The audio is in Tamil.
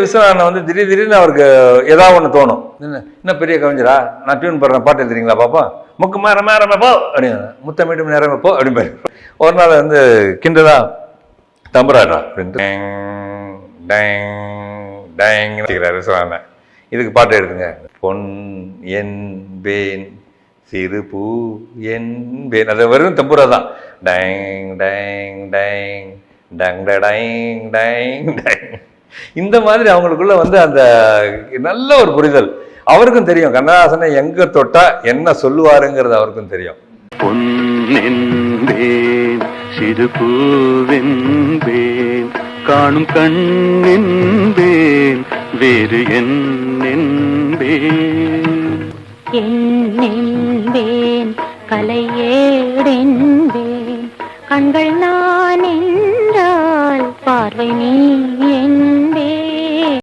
விஸ்வநாதன் வந்து திடீர்னு அவருக்கு ஏதாவது ஒன்று தோணும். என்ன பெரிய கவிஞரா, நான் டியூன் போடுறேன், பாட்டு எழுதுறீங்களா பாப்பா, முக்கு மேரம் போ அப்படின்னு, முத்தமிடும் நேரம் போ அப்படின்னு. ஒரு நாள் வந்து கிண்டலா தம்புராடா அப்படின்ட்டு விஸ்வநாதன், இதுக்கு பாட்டு எழுதுங்க. பொன் என்பேன் சிறு பூ என்பேன், அது வெறும் தம்புரா தான். டேங் டேங் டேங் டங் டேங் டேங் டேங். இந்த மாதிரி அவங்களுக்குள்ள வந்து அந்த நல்ல ஒரு புரிதல். அவருக்கும் தெரியும் கண்ணதாசனை எங்க தொட்டா என்ன சொல்லுவாருங்கிறது அவருக்கும் தெரியும். பொன்னென்பேன் சிறு பூவென்பேன் காணும் கண்ணென்பேன் வேறு என்னென்பேன் கலையேடென்பேன் கண்கள்